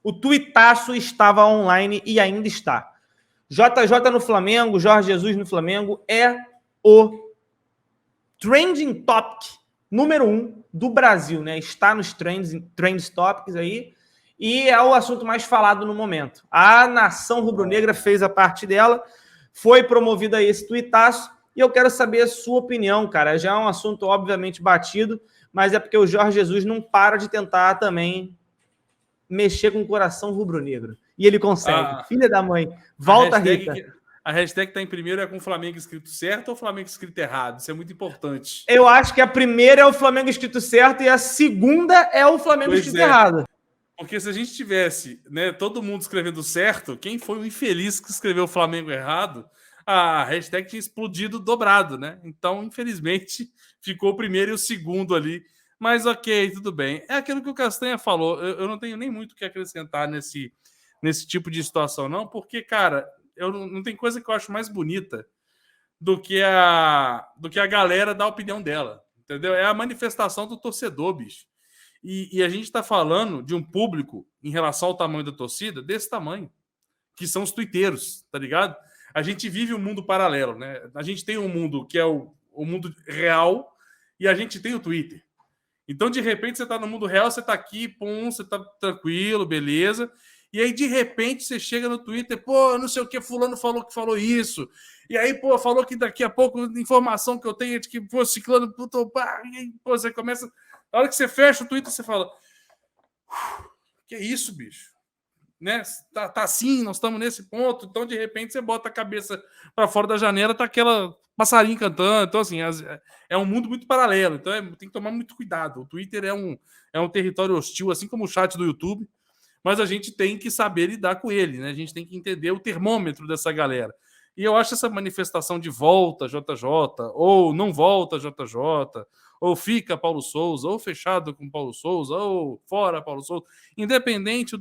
O tuitaço estava online e ainda está. JJ no Flamengo, Jorge Jesus no Flamengo é o trending topic número 1 do Brasil, né? Está nos trends topics aí e é o assunto mais falado no momento. A nação rubro-negra fez a parte dela, foi promovida esse tuitaço e eu quero saber a sua opinião, cara. Já é um assunto obviamente batido, mas é porque o Jorge Jesus não para de tentar também mexer com o coração rubro-negro. E ele consegue. Filha da mãe, volta, Rita. A hashtag está em primeiro é com o Flamengo escrito certo ou Flamengo escrito errado? Isso é muito importante. Eu acho que a primeira é o Flamengo escrito certo e a segunda é o Flamengo escrito errado. Porque se a gente tivesse, né, todo mundo escrevendo certo, quem foi o infeliz que escreveu o Flamengo errado, a hashtag tinha explodido dobrado, né? Então, infelizmente, ficou o primeiro e o segundo ali. Mas ok, tudo bem. É aquilo que o Castanha falou. Eu não tenho nem muito o que acrescentar nesse tipo de situação, não, porque, cara, não tem coisa que eu acho mais bonita do que a galera dar a opinião dela, entendeu? É a manifestação do torcedor, bicho. E a gente está falando de um público, em relação ao tamanho da torcida, desse tamanho, que são os tuiteiros, tá ligado? A gente vive um mundo paralelo, né? A gente tem um mundo que é o mundo real e a gente tem o Twitter. Então, de repente, você está no mundo real, você está aqui, pum, você está tranquilo, beleza. E aí, de repente, você chega no Twitter, pô, não sei o que, fulano falou que falou isso. E aí, pô, falou que daqui a pouco, informação que eu tenho é de que, pô, ciclano, puto, pá, e aí, pô, você começa... Na hora que você fecha o Twitter, você fala, que isso, bicho? Né? Tá assim, nós estamos nesse ponto. Então, de repente, você bota a cabeça para fora da janela, tá aquela passarinho cantando. Então, assim, é um mundo muito paralelo. Então, tem que tomar muito cuidado. O Twitter é um território hostil, assim como o chat do YouTube. Mas a gente tem que saber lidar com ele, né? A gente tem que entender o termômetro dessa galera. E eu acho essa manifestação de volta JJ, ou não volta JJ, ou fica Paulo Souza, ou fechado com Paulo Souza, ou fora Paulo Souza, independente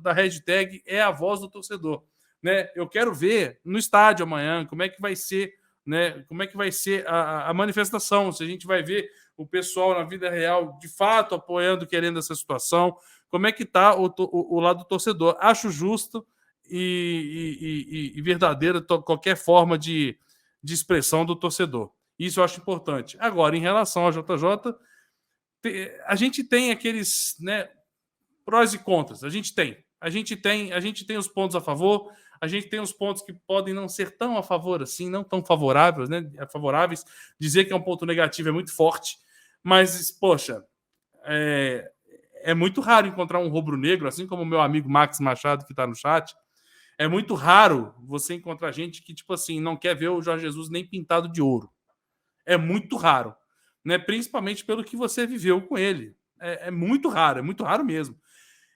da hashtag, é a voz do torcedor. Né? Eu quero ver no estádio amanhã como é que vai ser, né? Como é que vai ser a manifestação, se a gente vai ver o pessoal na vida real de fato apoiando, querendo essa situação, como é que está o lado do torcedor. Acho justo e verdadeira qualquer forma de expressão do torcedor. Isso eu acho importante. Agora, em relação ao JJ, a gente tem aqueles, né, prós e contras. A gente tem os pontos a favor, a gente tem os pontos que podem não ser tão a favor assim, não tão favoráveis, né? Favoráveis. Dizer que é um ponto negativo é muito forte, mas, poxa, é muito raro encontrar um rubro-negro, assim como o meu amigo Max Machado, que está no chat. É muito raro você encontrar gente que, tipo assim, não quer ver o Jorge Jesus nem pintado de ouro. É muito raro, né? Principalmente pelo que você viveu com ele. É muito raro mesmo.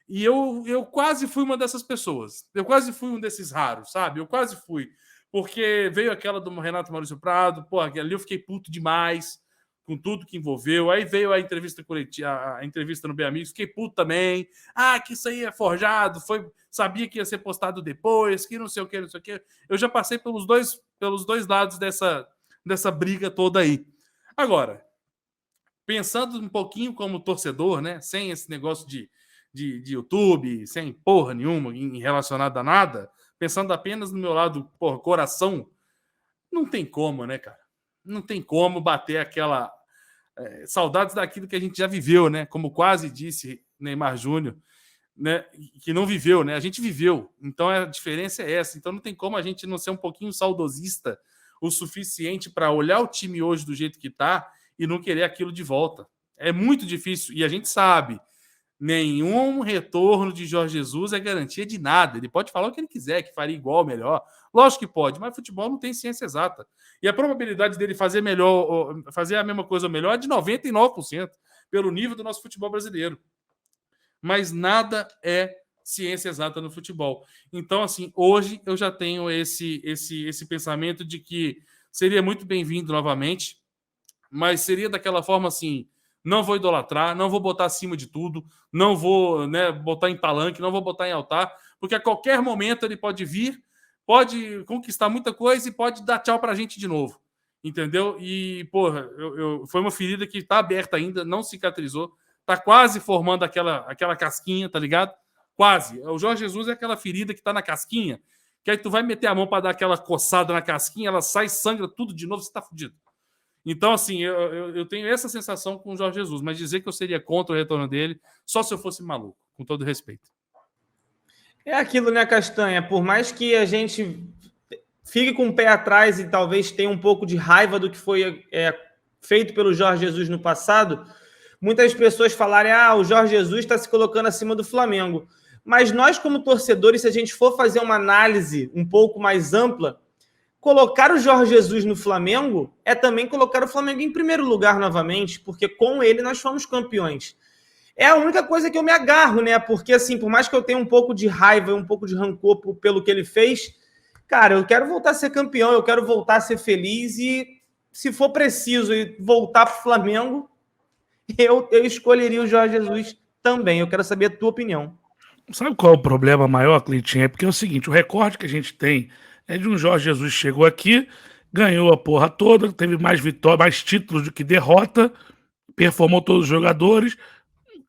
E eu quase fui uma dessas pessoas. Eu quase fui um desses raros, sabe? Eu quase fui. Porque veio aquela do Renato Maurício Prado, porra, ali eu fiquei puto demais com tudo que envolveu. Aí veio a entrevista coletiva, a entrevista no Bem Amigos, fiquei puto também. Ah, que isso aí é forjado, sabia que ia ser postado depois, que não sei o que, não sei o que. Eu já passei pelos dois lados dessa briga toda aí. Agora, pensando um pouquinho como torcedor, né, sem esse negócio de YouTube, sem porra nenhuma relacionado a nada, pensando apenas no meu lado, porra, coração, não tem como, né, cara? Não tem como bater aquela saudades daquilo que a gente já viveu, né? Como quase disse Neymar Júnior, né? Que não viveu, né? A gente viveu. Então a diferença é essa. Então não tem como a gente não ser um pouquinho saudosista o suficiente para olhar o time hoje do jeito que está e não querer aquilo de volta. É muito difícil. E a gente sabe, nenhum retorno de Jorge Jesus é garantia de nada. Ele pode falar o que ele quiser, que faria igual, melhor. Lógico que pode, mas futebol não tem ciência exata. E a probabilidade dele fazer melhor, fazer a mesma coisa ou melhor é de 99%, pelo nível do nosso futebol brasileiro. Mas nada é ciência exata no futebol. Então, assim, hoje eu já tenho esse pensamento de que seria muito bem-vindo novamente, mas seria daquela forma assim, não vou idolatrar, não vou botar acima de tudo, não vou, né, botar em palanque, não vou botar em altar, porque a qualquer momento ele pode vir, pode conquistar muita coisa e pode dar tchau pra gente de novo. Entendeu? E, porra, foi uma ferida que tá aberta ainda, não cicatrizou, tá quase formando aquela casquinha, tá ligado? Quase. O Jorge Jesus é aquela ferida que tá na casquinha, que aí tu vai meter a mão para dar aquela coçada na casquinha, ela sai, sangra tudo de novo, você tá fudido. Então, assim, eu tenho essa sensação com o Jorge Jesus, mas dizer que eu seria contra o retorno dele, só se eu fosse maluco, com todo respeito. É aquilo, né, Castanha? Por mais que a gente fique com o pé atrás e talvez tenha um pouco de raiva do que foi feito pelo Jorge Jesus no passado, muitas pessoas falarem: o Jorge Jesus está se colocando acima do Flamengo. Mas nós, como torcedores, se a gente for fazer uma análise um pouco mais ampla, colocar o Jorge Jesus no Flamengo é também colocar o Flamengo em primeiro lugar novamente, porque com ele nós fomos campeões. É a única coisa que eu me agarro, né? Porque, assim, por mais que eu tenha um pouco de raiva, um pouco de rancor pelo que ele fez, cara, eu quero voltar a ser campeão, eu quero voltar a ser feliz e, se for preciso voltar para o Flamengo, eu escolheria o Jorge Jesus também. Eu quero saber a tua opinião. Sabe qual é o problema maior, Cleitinho? É porque é o seguinte, o recorde que a gente tem é de um Jorge Jesus que chegou aqui, ganhou a porra toda, teve mais vitórias, mais títulos do que derrota, performou todos os jogadores,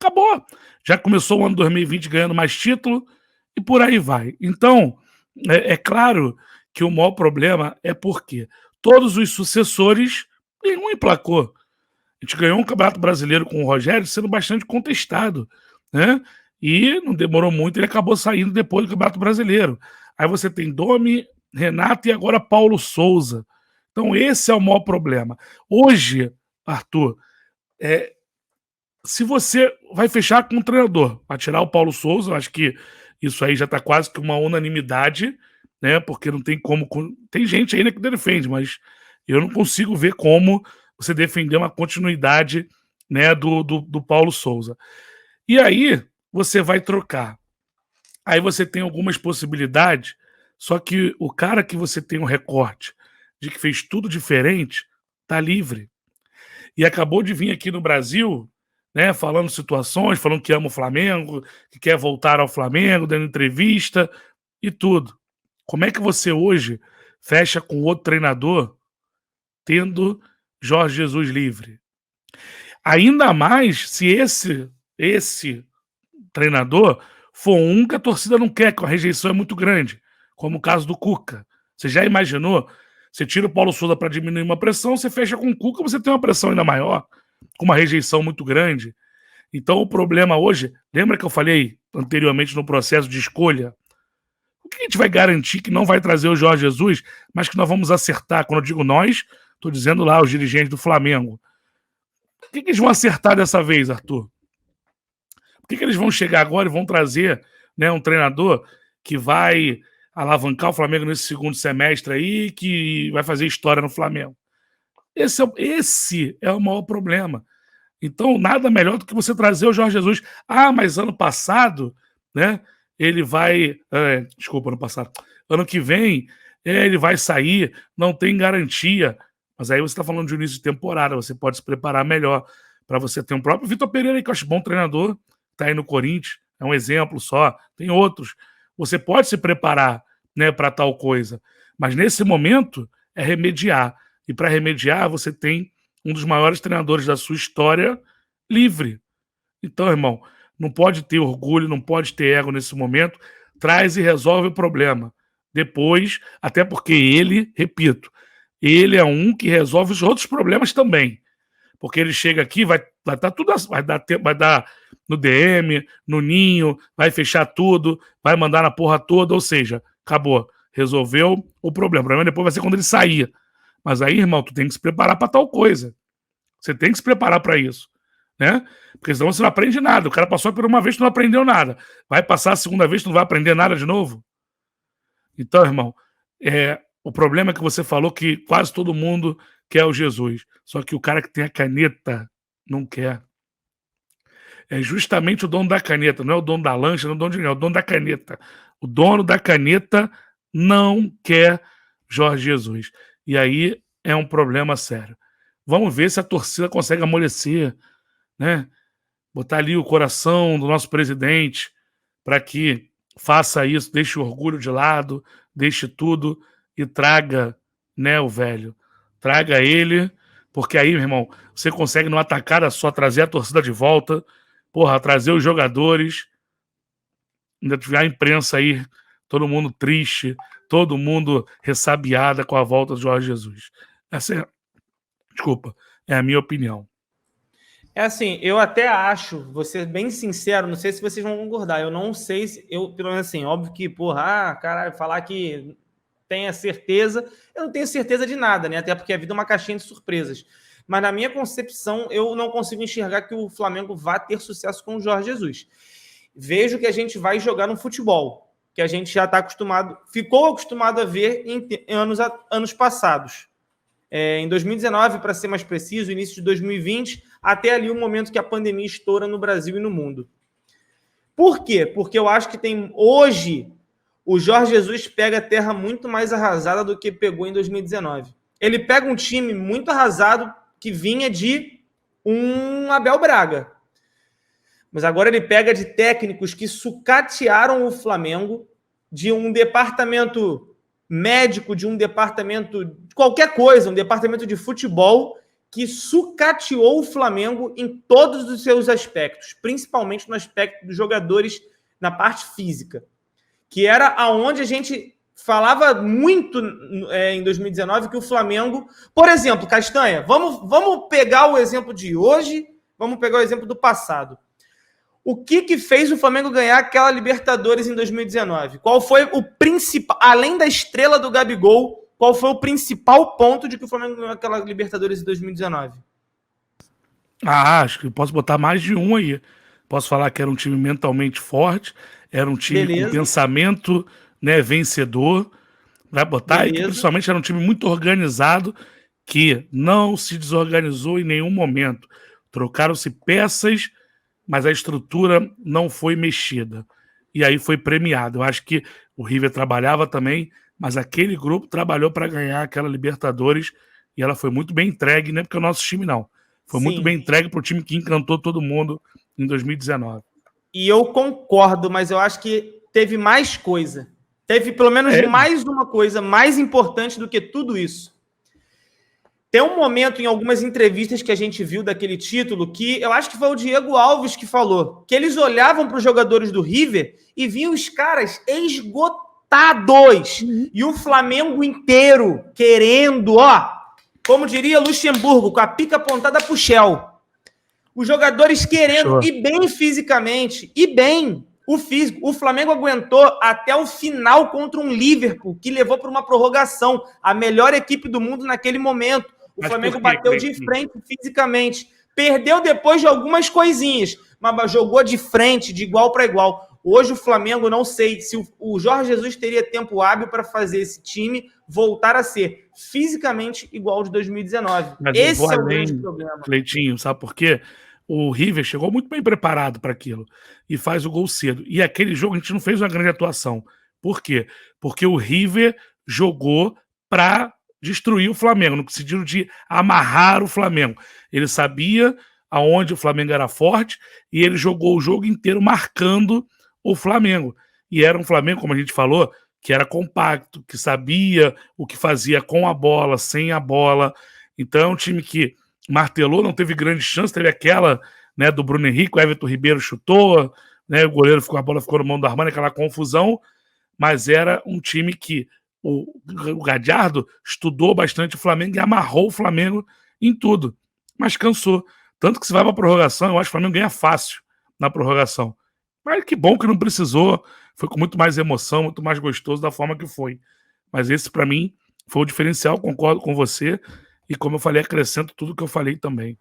acabou. Já começou o ano 2020 ganhando mais título e por aí vai. Então, é claro que o maior problema é porque todos os sucessores, nenhum emplacou. A gente ganhou um Campeonato Brasileiro com o Rogério sendo bastante contestado, né? E não demorou muito, ele acabou saindo depois do Campeonato Brasileiro. Aí você tem Domi, Renato e agora Paulo Souza. Então esse é o maior problema. Hoje, Arthur, se você vai fechar com um treinador, vai tirar o Paulo Souza, eu acho que isso aí já está quase que uma unanimidade, né? Porque não tem como... Tem gente ainda que defende, mas eu não consigo ver como você defender uma continuidade, né, do Paulo Souza. E aí você vai trocar. Aí você tem algumas possibilidades, só que o cara que você tem um recorte de que fez tudo diferente, tá livre. E acabou de vir aqui no Brasil, né, falando situações, falando que ama o Flamengo, que quer voltar ao Flamengo, dando entrevista e tudo. Como é que você hoje fecha com outro treinador tendo Jorge Jesus livre? Ainda mais se esse treinador for um que a torcida não quer, que a rejeição é muito grande, como o caso do Cuca. Você já imaginou? Você tira o Paulo Souza para diminuir uma pressão, você fecha com o Cuca, você tem uma pressão ainda maior, com uma rejeição muito grande. Então o problema hoje, lembra que eu falei anteriormente no processo de escolha? O que a gente vai garantir que não vai trazer o Jorge Jesus, mas que nós vamos acertar? Quando eu digo nós, estou dizendo lá os dirigentes do Flamengo. O que eles vão acertar dessa vez, Arthur? Por que eles vão chegar agora e vão trazer, né, um treinador que vai alavancar o Flamengo nesse segundo semestre aí, que vai fazer história no Flamengo? Esse é o maior problema. Então, nada melhor do que você trazer o Jorge Jesus. Mas ano passado, né, ele vai... desculpa, ano passado. Ano que vem, ele vai sair, não tem garantia. Mas aí você está falando de início de temporada, você pode se preparar melhor para você ter um próprio Vitor Pereira, que eu acho bom treinador, está aí no Corinthians, é um exemplo só, tem outros. Você pode se preparar, né, para tal coisa, mas nesse momento é remediar. E para remediar, você tem um dos maiores treinadores da sua história livre. Então, irmão, não pode ter orgulho, não pode ter ego nesse momento, traz e resolve o problema. Depois, até porque ele, repito, ele é um que resolve os outros problemas também. Porque ele chega aqui, vai dar tudo, vai dar no DM, no ninho, vai fechar tudo, vai mandar na porra toda, ou seja, acabou, resolveu o problema. O problema depois vai ser quando ele sair. Mas aí, irmão, tu tem que se preparar para tal coisa. Você tem que se preparar para isso, né? Porque senão você não aprende nada. O cara passou por uma vez, tu não aprendeu nada. Vai passar a segunda vez, tu não vai aprender nada de novo. Então, irmão, o problema é que você falou que quase todo mundo quer o Jesus. Só que o cara que tem a caneta não quer. É justamente o dono da caneta, não é o dono da lancha, não é o dono de ninguém, é o dono da caneta. O dono da caneta não quer Jorge Jesus. E aí é um problema sério. Vamos ver se a torcida consegue amolecer, né? Botar ali o coração do nosso presidente para que faça isso, deixe o orgulho de lado, deixe tudo e traga, né, o velho. Traga ele, porque aí, meu irmão, você consegue numa tacada só trazer a torcida de volta, porra, trazer os jogadores ainda tiver a imprensa aí, todo mundo triste, todo mundo ressabiada com a volta do Jorge Jesus. Essa é a minha opinião. É assim, eu até acho, vou ser bem sincero, não sei se vocês vão concordar, eu não sei se, pelo menos assim, óbvio que, caralho, falar que tenha certeza, eu não tenho certeza de nada, né? Até porque a vida é uma caixinha de surpresas. Mas na minha concepção, eu não consigo enxergar que o Flamengo vá ter sucesso com o Jorge Jesus. Vejo que a gente vai jogar no futebol, que a gente já está acostumado, ficou acostumado a ver em anos passados. Em 2019, para ser mais preciso, início de 2020, até ali o momento que a pandemia estoura no Brasil e no mundo. Por quê? Porque eu acho que hoje o Jorge Jesus pega a terra muito mais arrasada do que pegou em 2019. Ele pega um time muito arrasado que vinha de um Abel Braga. Mas agora ele pega de técnicos que sucatearam o Flamengo, de um departamento médico, de um departamento de qualquer coisa, um departamento de futebol que sucateou o Flamengo em todos os seus aspectos, principalmente no aspecto dos jogadores na parte física, que era aonde a gente falava muito em 2019 que o Flamengo, por exemplo, Castanha, vamos pegar o exemplo de hoje, vamos pegar o exemplo do passado. O que fez o Flamengo ganhar aquela Libertadores em 2019? Qual foi o principal, além da estrela do Gabigol, qual foi o principal ponto de que o Flamengo ganhou aquela Libertadores em 2019? Acho que posso botar mais de um aí. Posso falar que era um time mentalmente forte, era um time com pensamento, né, vencedor. Vai botar aí que principalmente era um time muito organizado, que não se desorganizou em nenhum momento. Trocaram-se peças, mas a estrutura não foi mexida. E aí foi premiado. Eu acho que o River trabalhava também, mas aquele grupo trabalhou para ganhar aquela Libertadores e ela foi muito bem entregue, não é porque é o nosso time não. Foi muito bem entregue para o time que encantou todo mundo em 2019. E eu concordo, mas eu acho que teve mais coisa. Teve pelo menos mais uma coisa mais importante do que tudo isso. Tem um momento em algumas entrevistas que a gente viu daquele título que eu acho que foi o Diego Alves que falou, que eles olhavam para os jogadores do River e viam os caras esgotados. E o Flamengo inteiro querendo, como diria Luxemburgo, com a pica apontada pro Shell. Os jogadores querendo ir bem fisicamente, e bem o físico. O Flamengo aguentou até o final contra um Liverpool, que levou para uma prorrogação, a melhor equipe do mundo naquele momento. O Flamengo bateu de frente fisicamente. Perdeu depois de algumas coisinhas, mas jogou de frente, de igual para igual. Hoje o Flamengo, não sei se o Jorge Jesus teria tempo hábil para fazer esse time voltar a ser fisicamente igual ao de 2019. Mas esse é o grande problema. Cleitinho, sabe por quê? O River chegou muito bem preparado para aquilo e faz o gol cedo. E aquele jogo a gente não fez uma grande atuação. Por quê? Porque o River jogou para destruir o Flamengo, no sentido de amarrar o Flamengo. Ele sabia aonde o Flamengo era forte e ele jogou o jogo inteiro marcando o Flamengo. E era um Flamengo, como a gente falou, que era compacto, que sabia o que fazia com a bola, sem a bola. Então é um time que martelou, não teve grande chance, teve aquela, né, do Bruno Henrique, o Everton Ribeiro chutou, né, o goleiro ficou, a bola ficou no mão do Armani, aquela confusão, mas era um time que o Gadiardo estudou bastante o Flamengo e amarrou o Flamengo em tudo, mas cansou. Tanto que se vai para a prorrogação, eu acho que o Flamengo ganha fácil na prorrogação. Mas que bom que não precisou, foi com muito mais emoção, muito mais gostoso da forma que foi. Mas esse, para mim, foi o diferencial, concordo com você, e como eu falei, acrescento tudo que eu falei também.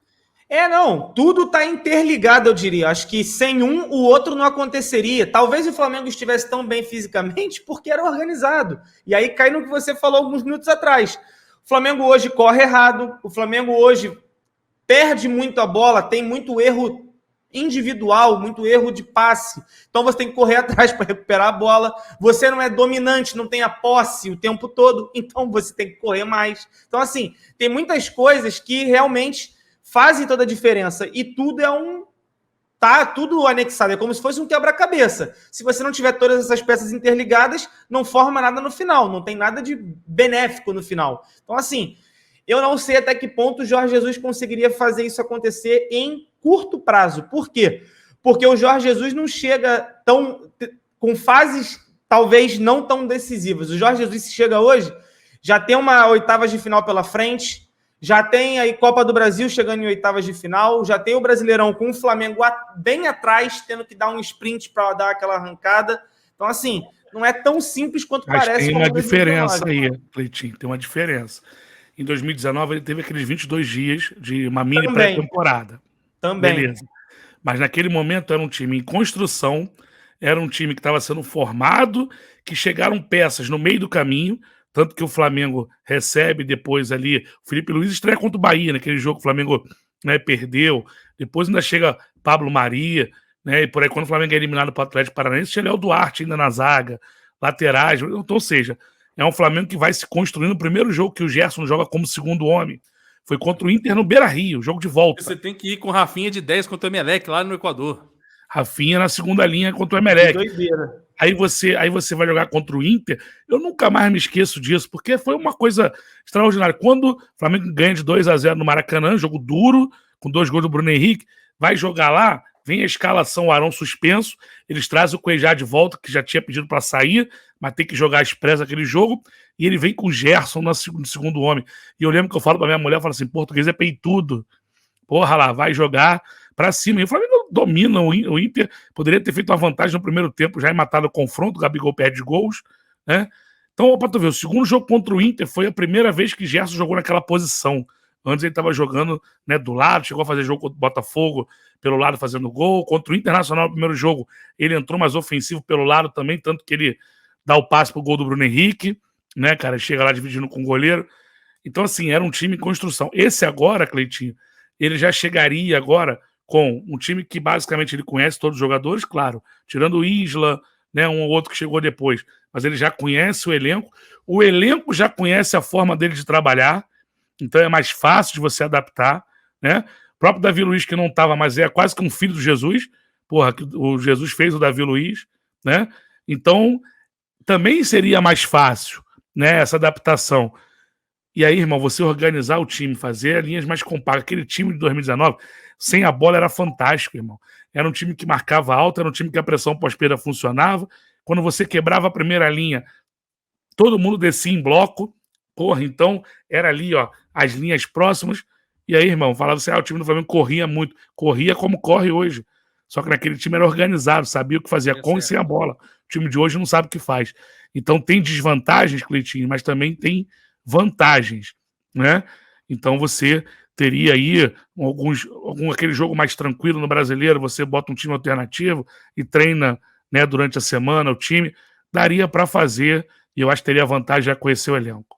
Tudo está interligado, eu diria. Acho que sem um, o outro não aconteceria. Talvez o Flamengo estivesse tão bem fisicamente porque era organizado. E aí cai no que você falou alguns minutos atrás. O Flamengo hoje corre errado, o Flamengo hoje perde muito a bola, tem muito erro individual, muito erro de passe. Então você tem que correr atrás para recuperar a bola. Você não é dominante, não tem a posse o tempo todo, então você tem que correr mais. Então, assim, tem muitas coisas que realmente fazem toda a diferença. E tudo tá tudo anexado. É como se fosse um quebra-cabeça. Se você não tiver todas essas peças interligadas, não forma nada no final. Não tem nada de benéfico no final. Então, assim, eu não sei até que ponto o Jorge Jesus conseguiria fazer isso acontecer em curto prazo. Por quê? Porque o Jorge Jesus não chega com fases talvez não tão decisivas. O Jorge Jesus, se chega hoje, já tem uma oitavas de final pela frente, já tem aí Copa do Brasil chegando em oitavas de final, já tem o Brasileirão com o Flamengo bem atrás, tendo que dar um sprint para dar aquela arrancada. Então, assim, não é tão simples quanto Mas parece. tem como uma diferença 2019. aí, Cleitinho, tem uma diferença. Em 2019, ele teve aqueles 22 dias de uma mini Também. pré-temporada. Também. Beleza. Mas naquele momento era um time em construção, era um time que estava sendo formado, que chegaram peças no meio do caminho, tanto que o Flamengo recebe depois ali, o Felipe Luiz estreia contra o Bahia, naquele jogo que o Flamengo, né, perdeu, depois ainda chega Pablo Maria, né, e por aí quando o Flamengo é eliminado para o Atlético Paranaense, chega o Duarte ainda na zaga, laterais, então, ou seja, é um Flamengo que vai se construindo. O primeiro jogo que o Gerson joga como segundo homem foi contra o Inter no Beira-Rio, jogo de volta. Você tem que ir com o Rafinha de 10 contra o Emelec lá no Equador. Rafinha na segunda linha contra o Emelec. Doideira. Aí você vai jogar contra o Inter. Eu nunca mais me esqueço disso, porque foi uma coisa extraordinária. Quando o Flamengo ganha de 2-0 no Maracanã, jogo duro, com 2 gols do Bruno Henrique, vai jogar lá, vem a escalação, o Arão suspenso, eles trazem o Cuejá de volta, que já tinha pedido para sair, mas tem que jogar expresso aquele jogo, e ele vem com o Gerson no segundo homem. E eu lembro que eu falo para minha mulher, eu falo assim, português é peitudo. Porra lá, vai jogar para cima. E o Flamengo domina o Inter, poderia ter feito uma vantagem no primeiro tempo, já matado o confronto, o Gabigol perde gols, né? Então, para tu ver, o segundo jogo contra o Inter foi a primeira vez que Gerson jogou naquela posição. Antes ele estava jogando, né, do lado, chegou a fazer jogo contra o Botafogo pelo lado fazendo gol. Contra o Internacional no primeiro jogo, ele entrou mais ofensivo pelo lado também, tanto que ele dá o passe pro gol do Bruno Henrique, né, cara? Chega lá dividindo com o goleiro. Então, assim, era um time em construção. Esse agora, Cleitinho, ele já chegaria agora com um time que basicamente ele conhece todos os jogadores, claro, tirando o Isla, né, um ou outro que chegou depois, mas ele já conhece o elenco já conhece a forma dele de trabalhar, então é mais fácil de você adaptar, né? O próprio Davi Luiz, que não estava, mas é quase que um filho do Jesus, porra, que o Jesus fez o Davi Luiz, né? Então, também seria mais fácil, né, essa adaptação. E aí, irmão, você organizar o time, fazer linhas mais compactas. Aquele time de 2019, sem a bola, era fantástico, irmão. Era um time que marcava alto, era um time que a pressão pós-perda funcionava. Quando você quebrava a primeira linha, todo mundo descia em bloco. Porra, então era ali, ó, as linhas próximas. E aí, irmão, falava assim, o time do Flamengo corria muito. Corria como corre hoje. Só que naquele time era organizado, sabia o que fazia com e sem a bola. O time de hoje não sabe o que faz. Então tem desvantagens, Cleitinho, mas também tem vantagens, né? Então você teria aí aquele jogo mais tranquilo no Brasileiro, você bota um time alternativo e treina, né, durante a semana o time, daria para fazer, e eu acho que teria vantagem já conhecer o elenco.